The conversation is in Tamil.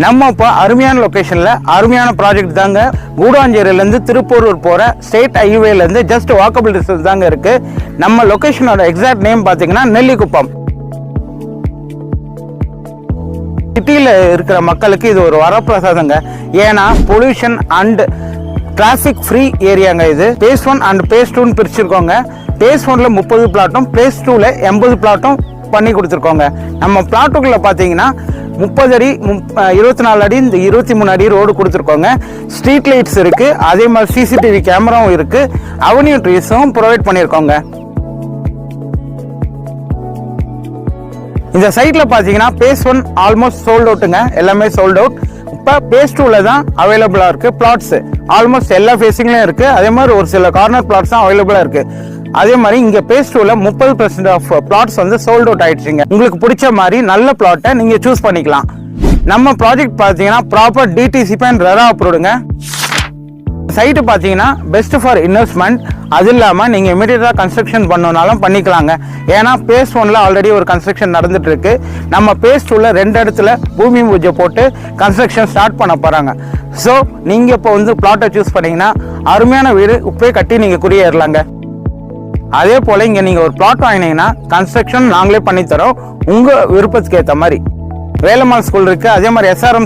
நம்ம இப்போ அருமையான லொகேஷன்ல அருமையான ப்ராஜெக்ட் தாங்க. கூடாஞ்சேரியிலேருந்து திருப்பூரூர் போற ஸ்டேட் ஹைவேலேருந்து ஜஸ்ட் வாக்கபிள் டிஸ்டன்ஸ் தாங்க இருக்கு. நம்ம லொகேஷனோட எக்ஸாக்ட் நேம் பார்த்தீங்கன்னா நெல்லிக்குப்பம். சிட்டியில் இருக்கிற மக்களுக்கு இது ஒரு வரப்பிரசாதங்க. ஏன்னா பொல்யூஷன் அண்ட் டிராஃபிக் ஃப்ரீ ஏரியாங்க. இது பேஸ் 1 அண்ட் பேஸ் 2 பிரிச்சிருக்கோங்க. பேஸ் 1ல 30 பிளாட்டும் பேஸ் 2ல 80 பிளாட்டும் பண்ணி கொடுத்துருக்கோங்க. நம்ம பிளாட்டுக்குள்ள பார்த்தீங்கன்னா 30 அடி 24 அடி இந்த 23 அடி ரோடு கொடுத்துருக்கோங்க. ஸ்ட்ரீட் லைட்ஸ் இருக்கு, அதே மாதிரி சிசிடிவி கேமராவும் இருக்கு, அவென்யூ ட்ரீஸும் ப்ரொவைட் பண்ணியிருக்கோங்க. இந்த சைட்ல பாத்தீங்கன்னா பேஸ் 1 ஆல்மோஸ்ட் சோல்ட் அவுட்டுங்க, எல்லாமே சோல்ட் அவுட். இப்போ பேஸ் 2ல தான் அவைலபிளா இருக்கு. பிளாட்ஸ் ஆல்மோஸ்ட் எல்லா ஃபேஸிங்லயும் இருக்கு, அதே மாதிரி ஒரு சில கார்னர் பிளாட்ஸ் தான் அவைலபிளா இருக்கு. அதே மாதிரி இங்க பேஸ் 2ல 30% ஆஃப் பிளாட்ஸ் வந்து சோல்ட் அவுட் ஆயிடுச்சுங்க. உங்களுக்கு பிடிச்ச மாதிரி நல்ல பிளாட்டை நீங்க சூஸ் பண்ணிக்கலாம். நம்ம ப்ராஜெக்ட் பாத்தீங்கன்னா ப்ராப்பர் டிடிசிபி அண்ட் ரெரா அப்ரூவ்டுங்க. சைட்டு பார்த்தீங்கன்னா பெஸ்ட் ஃபார் இன்வெஸ்ட்மெண்ட். அது இல்லாமல் நீங்கள் இமீடியட்டாக கன்ஸ்ட்ரக்ஷன் பண்ணனாலும் பண்ணிக்கலாங்க. ஏன்னா பேஸ் 1ல ஆல்ரெடி ஒரு கன்ஸ்ட்ரக்ஷன் நடந்துட்டு இருக்கு. நம்ம பேஸ் 2ல 2 இடத்துல பூமி பூஜை போட்டு கன்ஸ்ட்ரக்ஷன் ஸ்டார்ட் பண்ண போகிறாங்க. ஸோ நீங்கள் இப்போ வந்து பிளாட்டை சூஸ் பண்ணீங்கன்னா அருமையான வீடு இப்போயே கட்டி நீங்கள் குடியேறலாங்க. அதே போல் இங்கே நீங்கள் ஒரு பிளாட் வாங்கினீங்கன்னா கன்ஸ்ட்ரக்ஷன் நாங்களே பண்ணித்தரோம் உங்கள் விருப்பத்துக்கு ஏற்ற மாதிரி. வேலம்மாள் ஸ்கூல் இருக்குது, அதே மாதிரி SRM